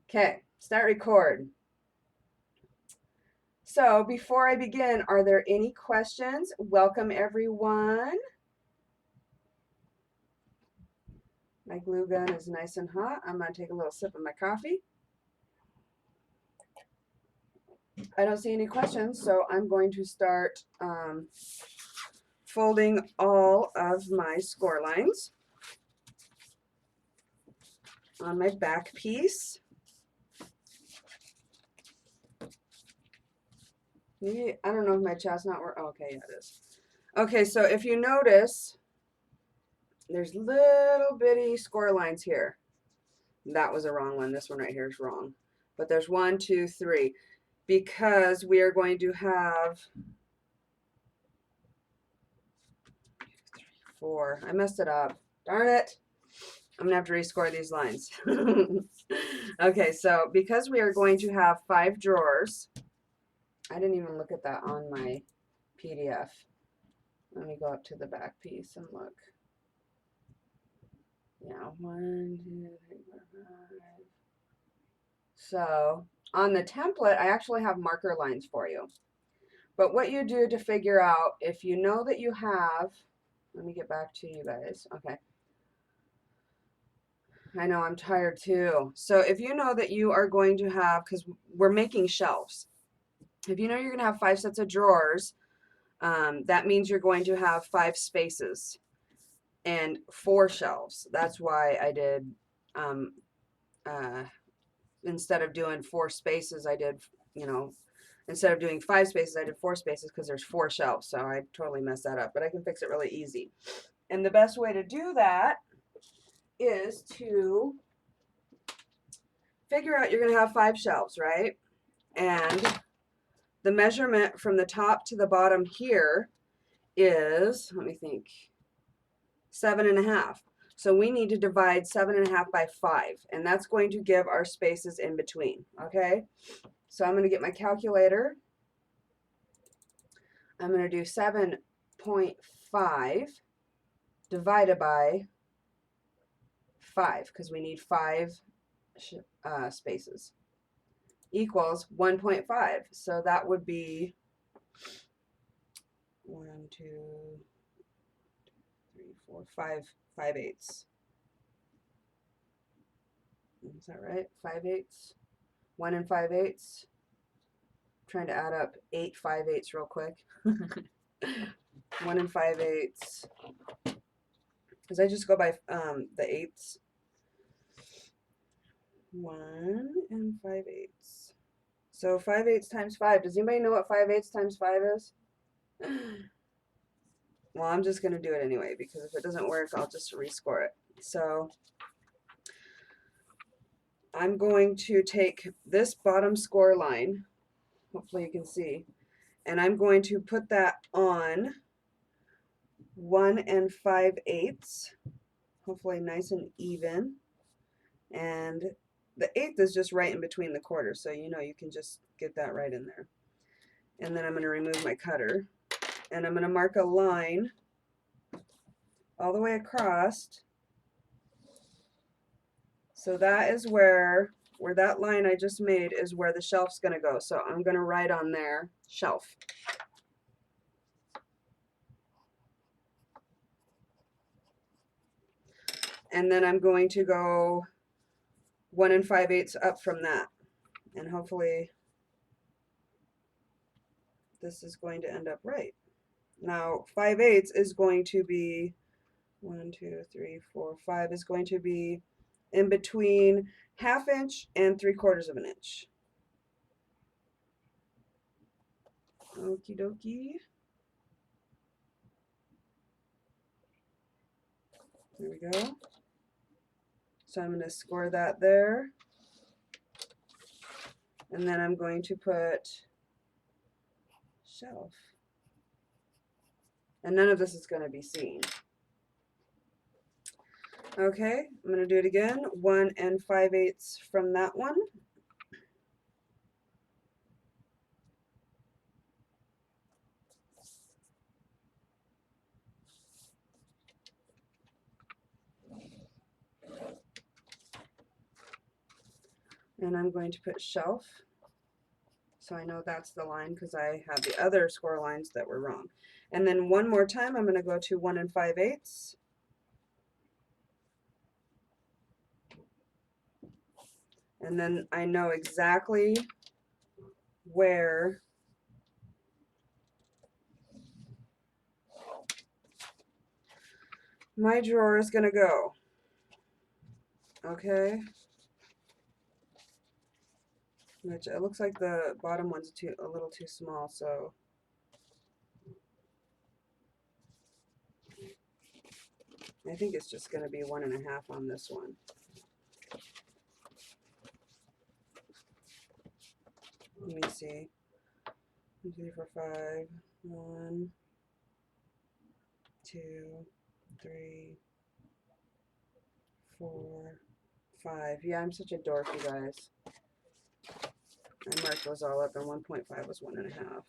Okay, start record. So before I begin, are there any questions? Welcome everyone. My glue gun is nice and hot. I'm gonna take a little sip of my coffee. I don't see any questions, so I'm going to start folding all of my score lines on my back piece. Maybe, I don't know if my chestnut were, okay, yeah, it is. Okay, so if you notice, there's little bitty score lines here. That was a wrong one. This one right here is wrong. But there's 1, 2, 3. Because we are going to have 4. I messed it up. Darn it. I'm going to have to rescore these lines. Okay, so because we are going to have 5 drawers, I didn't even look at that on my PDF. Let me go up to the back piece and look. Yeah, 1, 2, 3, 4, 5. So on the template, I actually have marker lines for you. But what you do to figure out if you know that you have, let me get back to you guys. Okay. I know I'm tired too. So if you know that you are going to have, because we're making shelves, if you know you're going to have 5 sets of drawers, that means you're going to have 5 spaces and 4 shelves. That's why I did, um, uh, instead of doing 4 spaces, I did, instead of doing 5 spaces, I did 4 spaces because there's 4 shelves. So I totally messed that up, but I can fix it really easy. And the best way to do that is to figure out you're going to have 5 shelves, right? And the measurement from the top to the bottom here is, let me think, 7.5. So we need to divide 7.5 by 5, and that's going to give our spaces in between, okay? So I'm going to get my calculator. I'm going to do 7.5 divided by 5, because we need 5 spaces, equals 1.5. So that would be 1, 2, 3, 4, 5/8. Is that right? 5/8. 1 and 5/8. Trying to add up 8 5/8 real quick. 1 and 5/8. Because I just go by the eighths. 1 and 5/8. So 5/8 times 5. Does anybody know what 5/8 times 5 is? Well, I'm just going to do it anyway, because if it doesn't work, I'll just rescore it. So I'm going to take this bottom score line, hopefully you can see, and I'm going to put that on 1 and 5/8, hopefully nice and even. And the eighth is just right in between the quarters, so you know you can just get that right in there. And then I'm going to remove my cutter, and I'm going to mark a line all the way across. So that is where that line I just made is where the shelf's going to go. So I'm going to write on there, shelf. And then I'm going to go 1 and 5/8 up from that. And hopefully this is going to end up right. Now 5/8 is going to be 1, 2, 3, 4, 5 is going to be in between 1/2 inch and 3/4 of an inch. Okie dokie. There we go. So I'm going to score that there. And then I'm going to put shelf. And none of this is going to be seen. Okay, I'm going to do it again. 1 and 5/8 from that one. And I'm going to put shelf, so I know that's the line because I had the other score lines that were wrong. And then one more time, I'm going to go to 1 5/8. And then I know exactly where my drawer is going to go. Okay. Which it looks like the bottom one's a little too small, so I think it's just going to be 1 1/2 on this one. Let me see. 1, 2, 3, 4, 5. 1, 2, 3, 4, 5. Yeah, I'm such a dork, you guys. I marked those all up, and 1.5 was 1 1/2.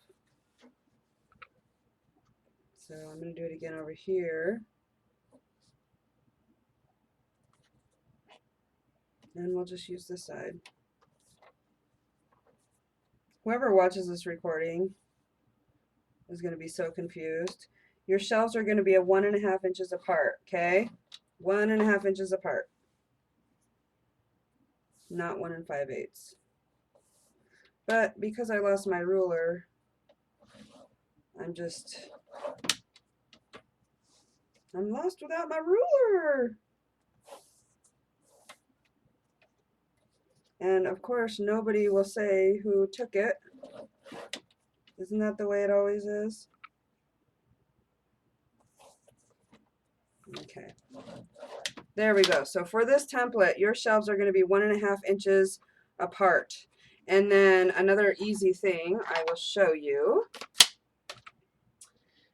So I'm going to do it again over here. And we'll just use this side. Whoever watches this recording is going to be so confused. Your shelves are going to be 1 1/2 inches apart, okay? 1 1/2 inches apart. Not 1 5/8. But because I lost my ruler, I'm lost without my ruler. And of course, nobody will say who took it. Isn't that the way it always is? Okay. There we go. So for this template, your shelves are going to be 1 1/2 inches apart. And then another easy thing I will show you.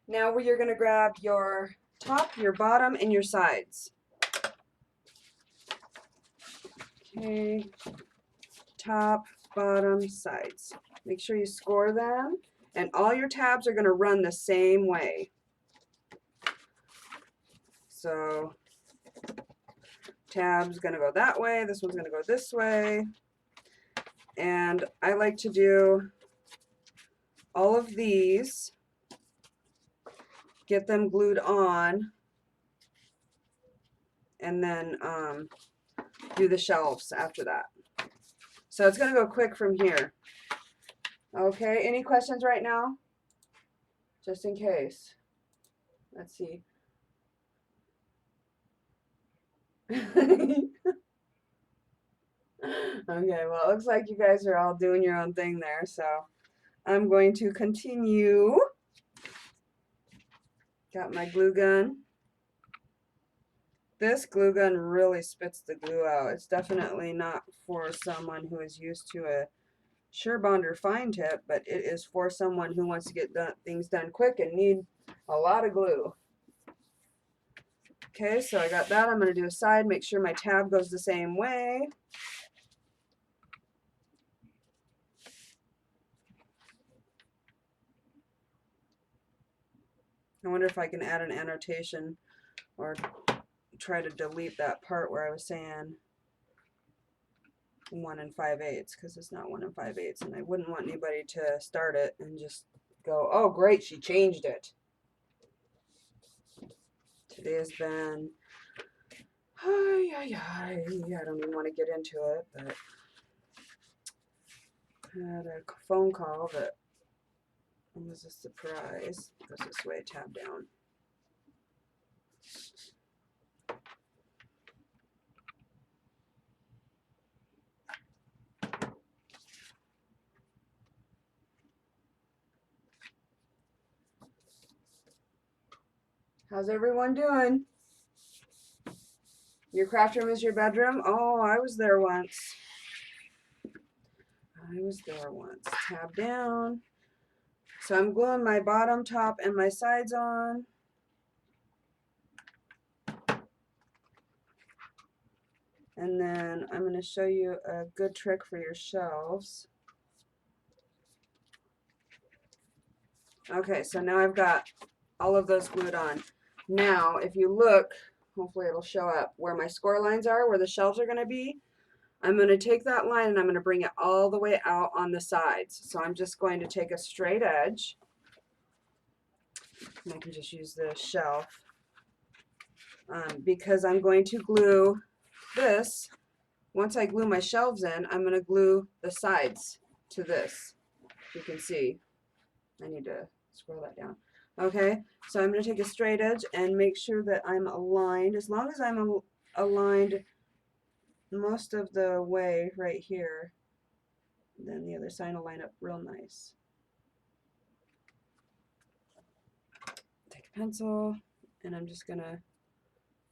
Now where you're going to grab your top, your bottom, and your sides. Okay. Top, bottom, sides. Make sure you score them. And all your tabs are going to run the same way. So tab's going to go that way. This one's going to go this way. And I like to do all of these, get them glued on, and then do the shelves after that. So it's going to go quick from here. Okay, any questions right now? Just in case. Let's see. Okay, well, it looks like you guys are all doing your own thing there, so I'm going to continue. Got my glue gun. This glue gun really spits the glue out. It's definitely not for someone who is used to a Surebonder fine tip, but it is for someone who wants to get things done quick and need a lot of glue. Okay, so I got that. I'm going to do a side, make sure my tab goes the same way. I wonder if I can add an annotation or try to delete that part where I was saying 1 5/8, because it's not 1 5/8, and I wouldn't want anybody to start it and just go, oh great, she changed it. Today has been, I don't even want to get into it, but I had a phone call that was a surprise. Goes this way, tab down. How's everyone doing? Your craft room is your bedroom? Oh, I was there once. Tab down. So I'm gluing my bottom, top, and my sides on. And then I'm going to show you a good trick for your shelves. Okay, so now I've got all of those glued on. Now, if you look, hopefully it'll show up where my score lines are, where the shelves are going to be. I'm going to take that line and I'm going to bring it all the way out on the sides. So I'm just going to take a straight edge, and I can just use the shelf because I'm going to glue this. Once I glue my shelves in, I'm going to glue the sides to this. You can see. I need to scroll that down. Okay, so I'm going to take a straight edge and make sure that I'm aligned. As long as I'm aligned most of the way right here, then the other side will line up real nice. Take a pencil, and I'm just going to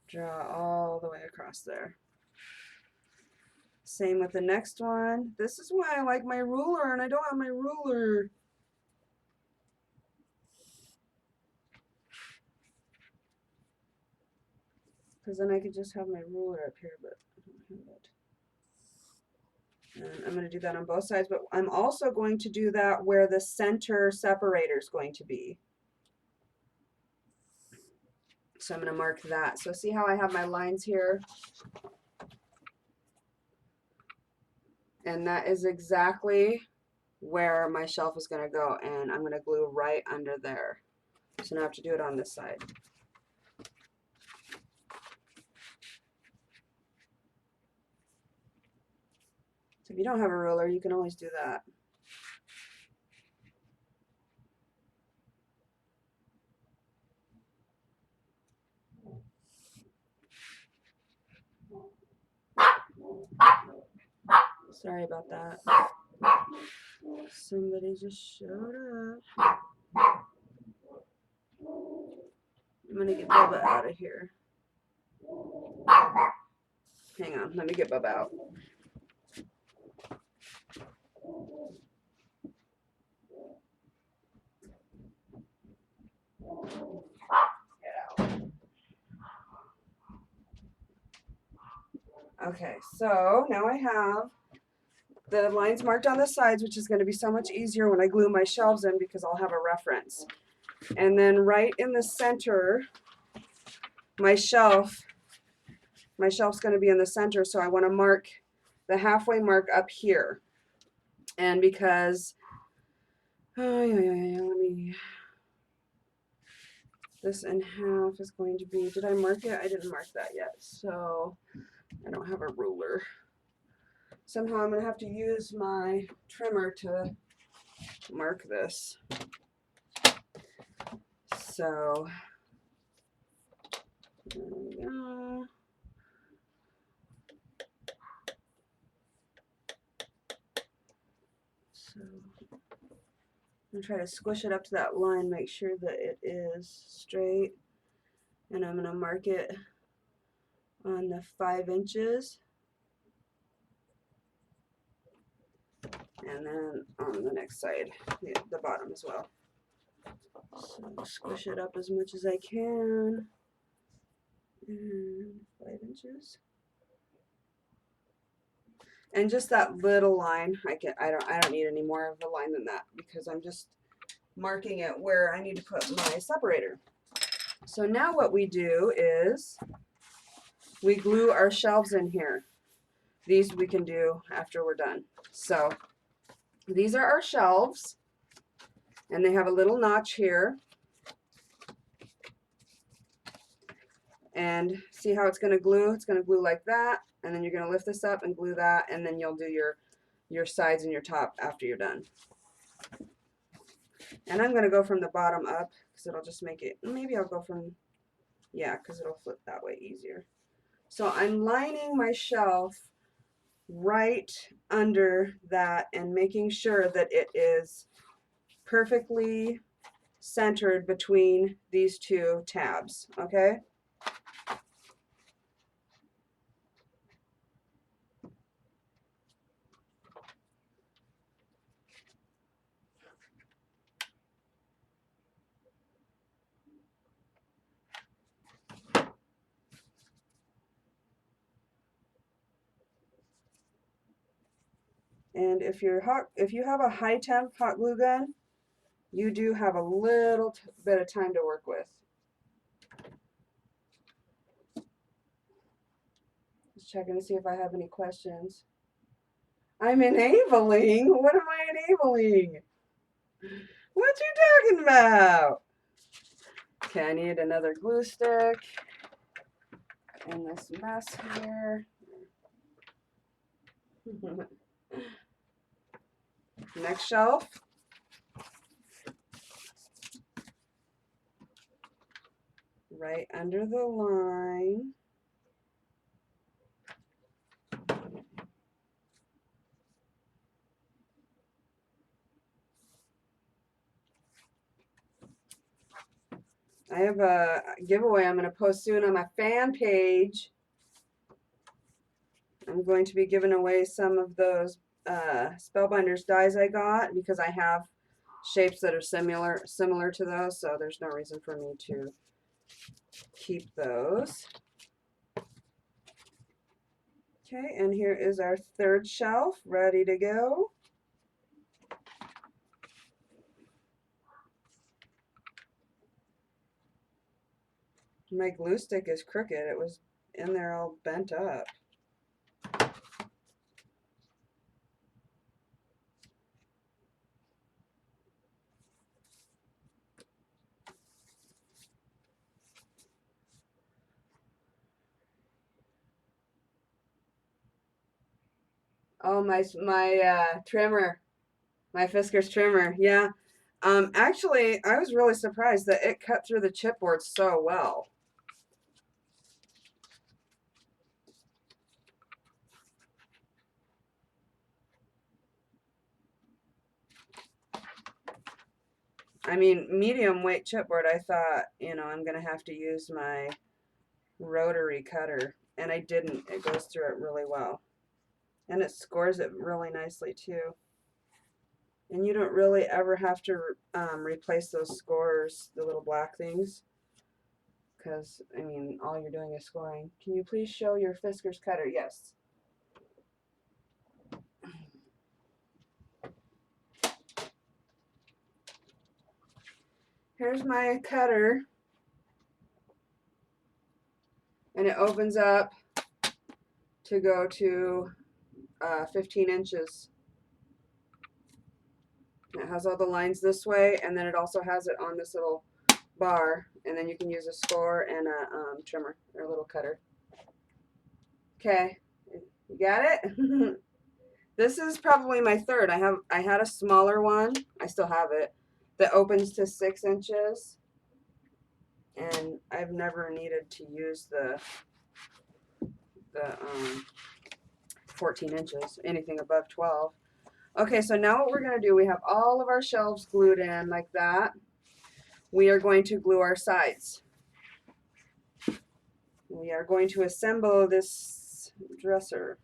draw all the way across there. Same with the next one. This is why I like my ruler, and I don't have my ruler. Because then I could just have my ruler up here, but I don't have it. And I'm going to do that on both sides, but I'm also going to do that where the center separator is going to be. So I'm going to mark that. So see how I have my lines here? And that is exactly where my shelf is going to go, and I'm going to glue right under there. So now I have to do it on this side. So if you don't have a ruler, you can always do that. Sorry about that. Somebody just showed up. I'm going to get Bubba out of here. Hang on, let me get Bubba out. Okay, so now I have the lines marked on the sides, which is going to be so much easier when I glue my shelves in because I'll have a reference. And then right in the center, my shelf's going to be in the center, so I want to mark the halfway mark up here. And because, let me, this in half is going to be, did I mark it? I didn't mark that yet, so I don't have a ruler. Somehow I'm going to have to use my trimmer to mark this. So, there we go. So, I'm going to try to squish it up to that line, make sure that it is straight. And I'm going to mark it on the 5 inches. And then on the next side, the bottom as well. So squish it up as much as I can. And 5 inches. And just that little line, I don't need any more of a line than that because I'm just marking it where I need to put my separator. So now what we do is we glue our shelves in here. These we can do after we're done. So these are our shelves, and they have a little notch here. And see how it's going to glue? It's going to glue like that, and then you're going to lift this up and glue that, and then you'll do your sides and your top after you're done. And I'm going to go from the bottom up because it'll just make it, maybe I'll go from, yeah, because it'll flip that way easier. So I'm lining my shelf right under that and making sure that it is perfectly centered between these two tabs, okay? And if you have a high temp hot glue gun, you do have a little bit of time to work with. Just checking to see if I have any questions. I'm enabling? What am I enabling? What you talking about? Okay, I need another glue stick in this mess here. Next shelf. Right under the line. I have a giveaway I'm going to post soon on my fan page. I'm going to be giving away some of those Spellbinders dies I got because I have shapes that are similar to those, so there's no reason for me to keep those. Okay, and here is our third shelf ready to go. My glue stick is crooked. It was in there all bent up. Oh, my trimmer, my Fiskars trimmer. Yeah. Actually, I was really surprised that it cut through the chipboard so well. I mean, medium weight chipboard, I thought, you know, I'm going to have to use my rotary cutter, and I didn't. It goes through it really well. And it scores it really nicely, too. And you don't really ever have to replace those scores, the little black things, because, I mean, all you're doing is scoring. Can you please show your Fiskars cutter? Yes. Here's my cutter, and it opens up to go to 15 inches. It has all the lines this way, and then it also has it on this little bar, and then you can use a score and a trimmer or a little cutter. Okay, you got it? This is probably my third. I had a smaller one. I still have it that opens to 6 inches, and I've never needed to use the 14 inches, anything above 12. Okay, so now what we're going to do, we have all of our shelves glued in like that. We are going to glue our sides. We are going to assemble this dresser.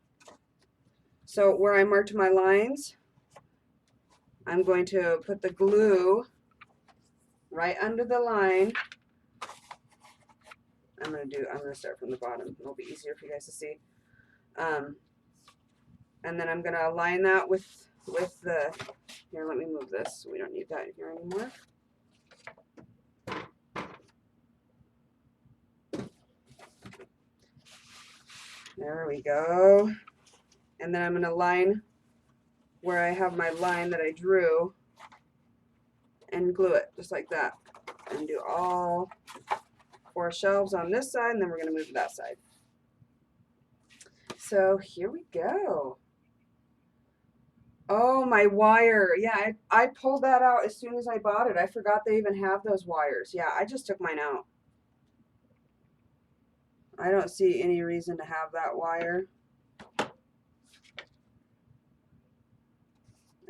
So where I marked my lines, I'm going to put the glue right under the line. I'm gonna start from the bottom. It'll be easier for you guys to see. And then I'm gonna align that with the, here, let me move this. We don't need that here anymore. There we go. And then I'm gonna line where I have my line that I drew and glue it just like that. And do all 4 shelves on this side, and then we're gonna move to that side. So here we go. Oh, my wire. Yeah, I pulled that out as soon as I bought it. I forgot they even have those wires. Yeah, I just took mine out. I don't see any reason to have that wire.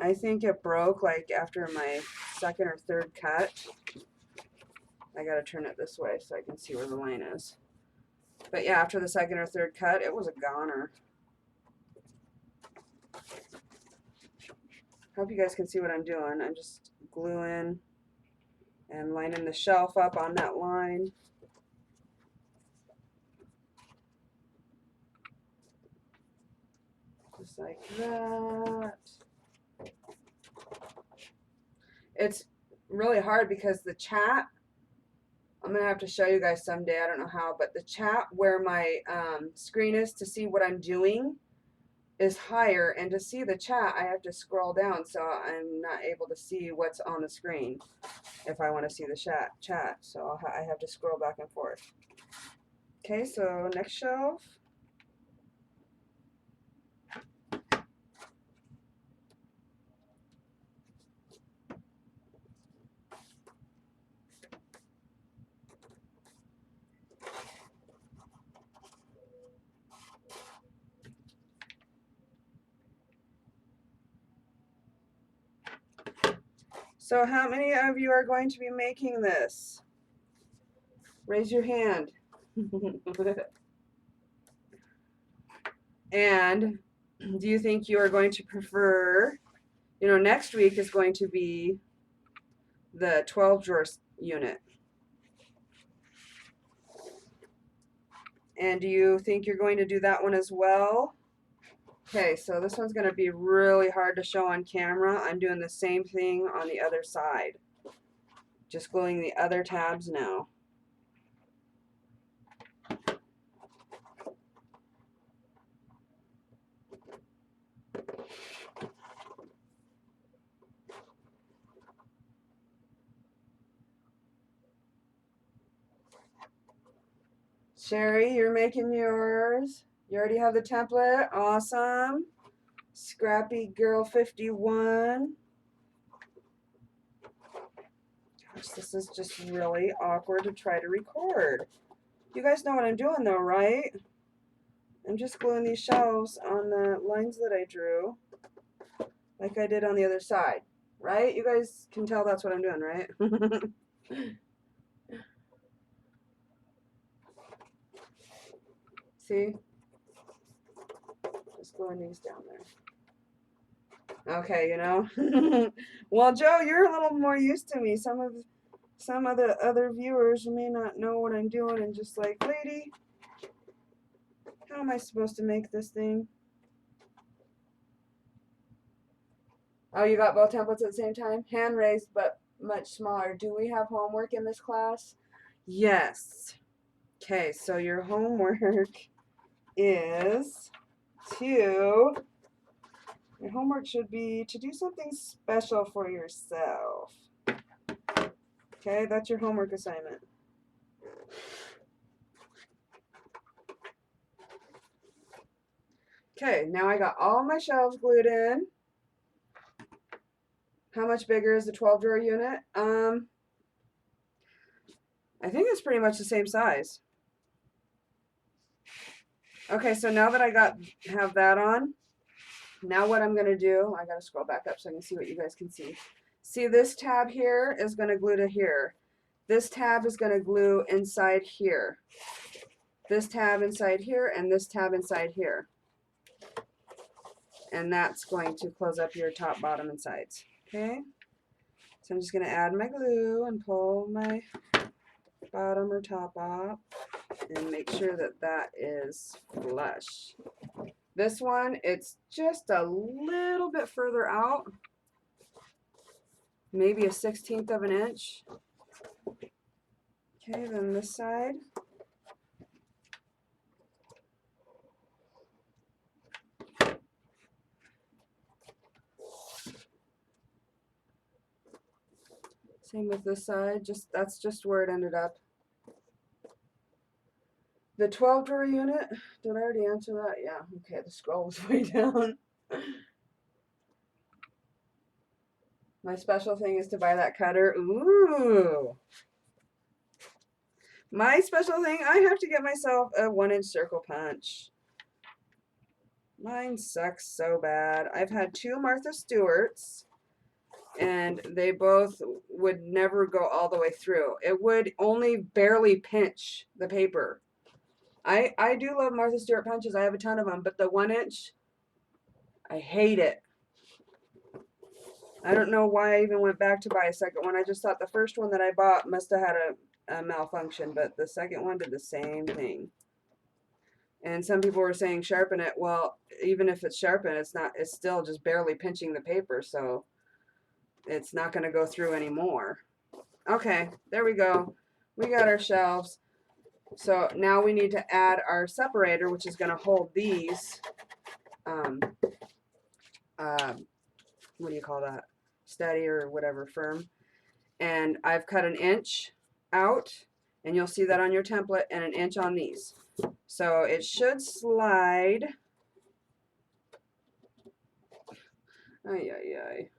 I think it broke like after my second or third cut. I gotta turn it this way so I can see where the line is. But yeah, after the second or third cut, it was a goner. Hope you guys can see what I'm doing. I'm just gluing and lining the shelf up on that line. Just like that. It's really hard because the chat, I'm going to have to show you guys someday, I don't know how, but the chat where my screen is to see what I'm doing, is higher, and to see the chat I have to scroll down, so I'm not able to see what's on the screen if I want to see the chat. So I have to scroll back and forth. Okay, so next shelf. So how many of you are going to be making this? Raise your hand. And do you think you are going to prefer, next week is going to be the 12 drawer unit. And do you think you're going to do that one as well? Okay, so this one's going to be really hard to show on camera. I'm doing the same thing on the other side. Just gluing the other tabs now. Sherry, you're making yours. You already have the template. Awesome. Scrappy Girl 51. Gosh, this is just really awkward to try to record. You guys know what I'm doing though, right? I'm just gluing these shelves on the lines that I drew, like I did on the other side, right? You guys can tell that's what I'm doing, right? See? Just gluing these down there. Okay, Well, Joe, you're a little more used to me. Some of the other viewers may not know what I'm doing and just like, lady, how am I supposed to make this thing? Oh, you got both templates at the same time? Hand raised, but much smaller. Do we have homework in this class? Yes. Okay, so your homework is your homework should be to do something special for yourself. Okay, that's your homework assignment. Okay, now I got all my shelves glued in. How much bigger is the 12 drawer unit? I think it's pretty much the same size. Okay, so now that I have that on, now what I'm gonna do, I gotta scroll back up so I can see what you guys can see. See, this tab here is gonna glue to here. This tab is gonna glue inside here. This tab inside here, and this tab inside here. And that's going to close up your top, bottom, and sides. Okay? So I'm just gonna add my glue and pull my bottom or top off and make sure that that is flush. This one, it's just a little bit further out, maybe a 1/16 of an inch. Okay, then this side. Same with this side, that's just where it ended up. The 12 drawer unit, did I already answer that? Yeah, okay, the scroll was way down. My special thing is to buy that cutter. Ooh. My special thing, I have to get myself a 1-inch circle punch. Mine sucks so bad. I've had 2 Martha Stewarts, and they both would never go all the way through. It would only barely pinch the paper. I do love Martha Stewart punches. I have a ton of them, but the 1-inch, I hate it. I don't know why I even went back to buy a second one. I just thought the first one that I bought must have had a malfunction, but the second one did the same thing. And some people were saying sharpen it. Well, even if it's sharpened, it's still just barely pinching the paper, so it's not going to go through anymore. Okay, there we go. We got our shelves. So now we need to add our separator, which is going to hold these what do you call that? Steady or whatever firm. And I've cut an inch out, and you'll see that on your template, and an inch on these. So it should slide. Ay, ay, ay.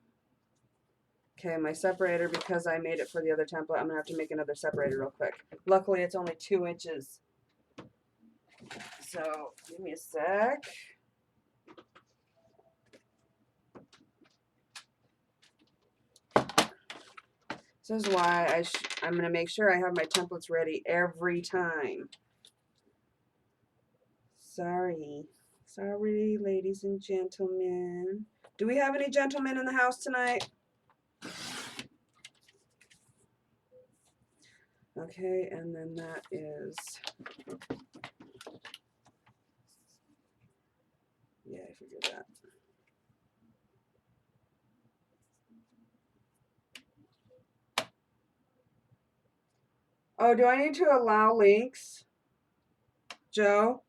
Okay, my separator, because I made it for the other template, I'm gonna have to make another separator real quick. Luckily, it's only 2 inches. So give me a sec. This is why I'm going to make sure I have my templates ready every time. Sorry, ladies and gentlemen. Do we have any gentlemen in the house tonight? Okay, and then that is, yeah, I figured that. Oh, do I need to allow links, Joe?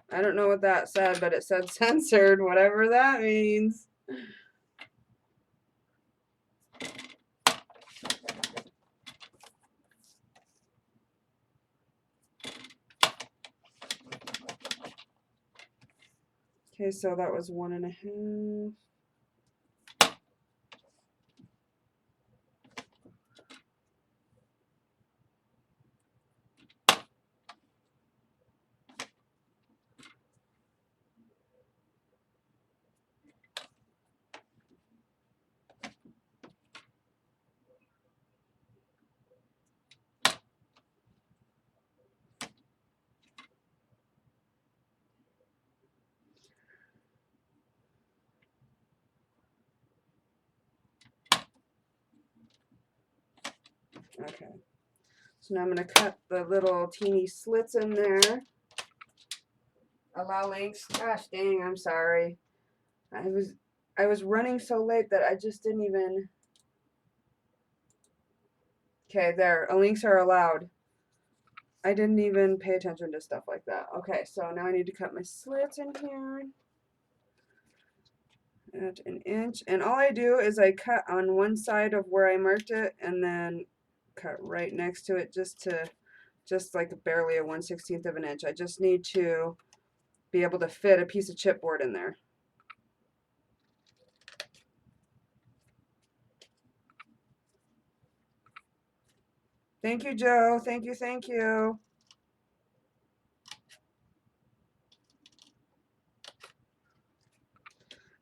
I don't know what that said, but it said censored, whatever that means. Okay, so that was 1.5. Okay. So now I'm going to cut the little teeny slits in there. Allow links. Gosh dang, I'm sorry. I was running so late that I just didn't even. Okay, there. Links are allowed. I didn't even pay attention to stuff like that. Okay, so now I need to cut my slits in here at 1 inch. And all I do is I cut on one side of where I marked it and then cut right next to it just like barely a 1/16 of an inch. I just need to be able to fit a piece of chipboard in there. Thank you, Joe. Thank you, thank you.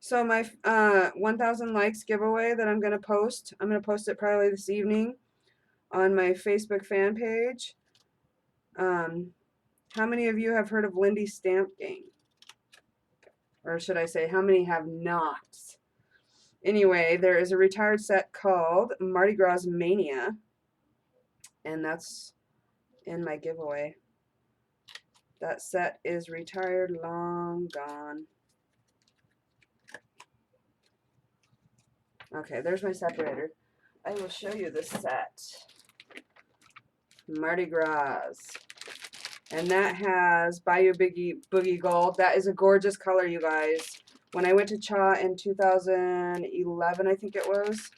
So my 1,000 likes giveaway that I'm going to post it probably this evening on my Facebook fan page. How many of you have heard of Lindy Stamp Gang? Or should I say, how many have not? Anyway, there is a retired set called Mardi Gras Mania, and that's in my giveaway. That set is retired, long gone. Okay, there's my separator. I will show you the set. Mardi Gras. And that has Bayou Boogie Gold. That is a gorgeous color, you guys. When I went to CHA in 2011, I think it was,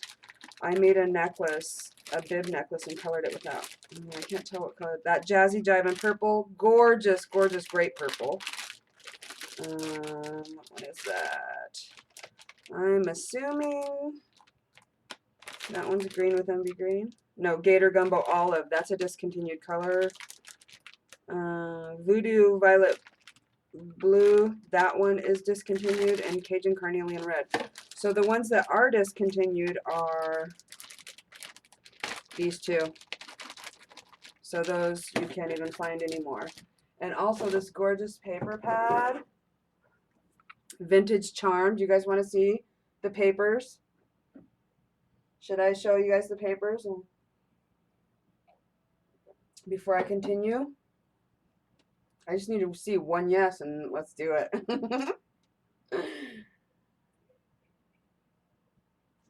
I made a necklace, a bib necklace, and colored it with that. I can't tell what color. That Jazzy Jive and purple. Gorgeous, gorgeous, great purple. What is that? I'm assuming that one's green with MB green. No, Gator Gumbo Olive. That's a discontinued color. Voodoo Violet Blue. That one is discontinued. And Cajun Carnelian Red. So the ones that are discontinued are these two. So those you can't even find anymore. And also this gorgeous paper pad. Vintage Charm. Do you guys want to see the papers? Should I show you guys the papers before I continue? I just need to see one yes and let's do it.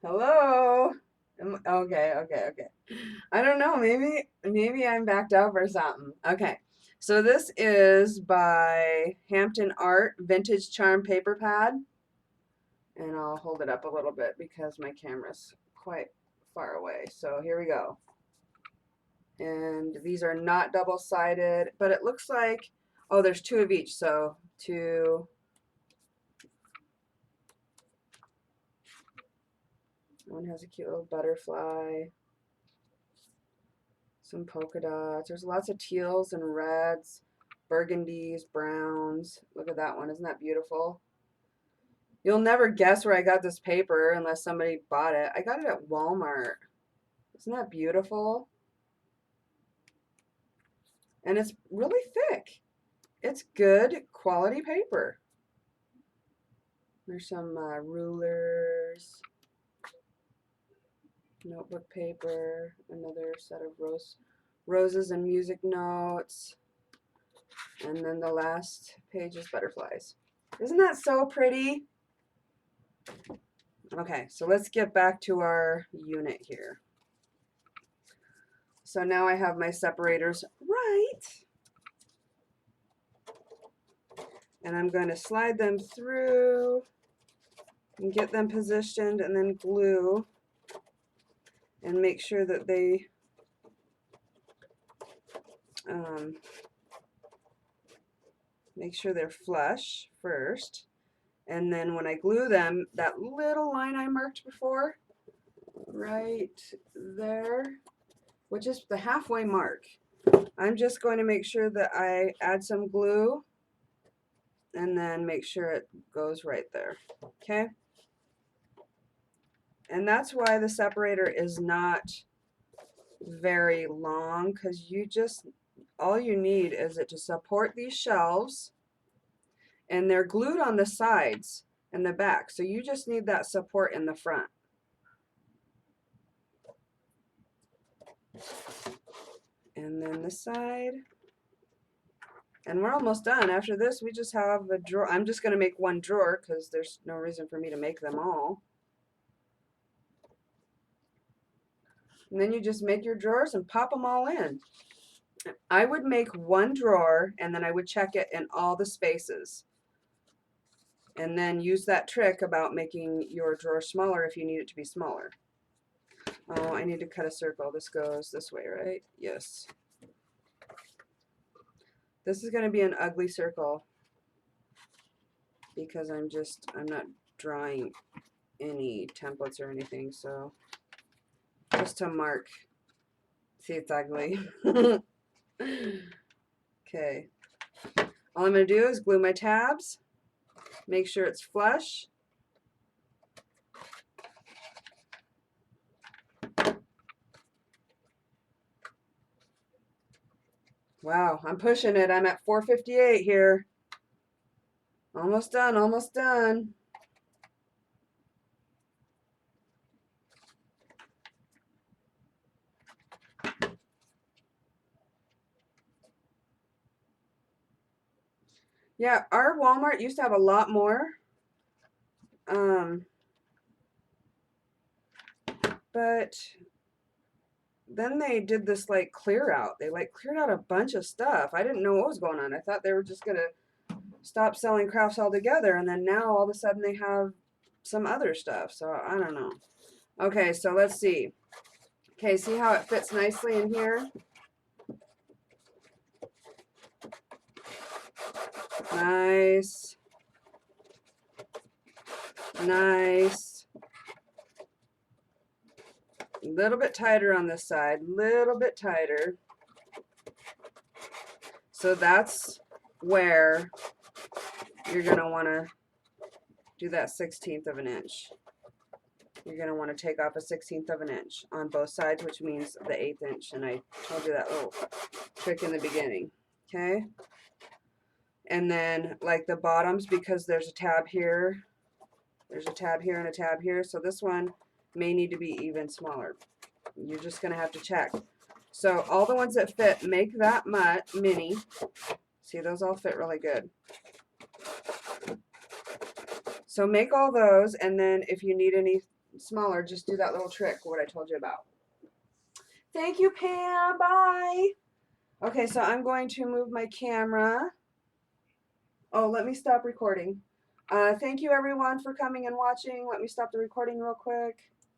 Hello? Okay. I don't know. Maybe I'm backed up or something. Okay. So this is by Hampton Art Vintage Charm Paper Pad. And I'll hold it up a little bit because my camera's quite far away. So here we go. And these are not double-sided, but it looks like, oh, there's 2 of each. So 2. One has a cute little butterfly. Some polka dots. There's lots of teals and reds, burgundies, browns. Look at that one. Isn't that beautiful? You'll never guess where I got this paper unless somebody bought it. I got it at Walmart. Isn't that beautiful? And it's really thick. It's good quality paper. There's some rulers, notebook paper, another set of roses and music notes, and then the last page is butterflies. Isn't that so pretty? Okay, so let's get back to our unit here. So now I have my separators right, and I'm going to slide them through and get them positioned and then glue and make sure that they make sure they're flush first. And then when I glue them, that little line I marked before, right there, which is the halfway mark, I'm just going to make sure that I add some glue and then make sure it goes right there, okay? And that's why the separator is not very long, because all you need is it to support these shelves, and they're glued on the sides and the back, so you just need that support in the front. And then the side. And we're almost done. After this, we just have a drawer. I'm just going to make one drawer because there's no reason for me to make them all. And then you just make your drawers and pop them all in. I would make one drawer and then I would check it in all the spaces. And then use that trick about making your drawer smaller if you need it to be smaller. Oh, I need to cut a circle. This goes this way, right? Yes. This is going to be an ugly circle because I'm not drawing any templates or anything, so just to mark. See, it's ugly. Okay. All I'm going to do is glue my tabs, make sure it's flush. Wow, I'm pushing it. I'm at 458 here. Almost done, almost done. Yeah, our Walmart used to have a lot more. But then they did this like clear out. They like cleared out a bunch of stuff. I didn't know what was going on. I thought they were just gonna stop selling crafts altogether, and then now all of a sudden they have some other stuff. So I don't know. Okay, so let's see. Okay, see how it fits nicely in here? Nice. Nice. A little bit tighter on this side, little bit tighter. So that's where you're going to want to do that 1/16 of an inch. You're going to want to take off a 1/16 of an inch on both sides, which means the 1/8 inch. And I told you that little trick in the beginning. Okay. And then like the bottoms, because there's a tab here, there's a tab here and a tab here. So this one may need to be even smaller. You're just going to have to check. So all the ones that fit, make that mini. See, those all fit really good. So make all those, and then if you need any smaller, just do that little trick, what I told you about. Thank you, Pam. Bye. Okay, so I'm going to move my camera. Oh, let me stop recording. Thank you everyone for coming and watching. Let me stop the recording real quick.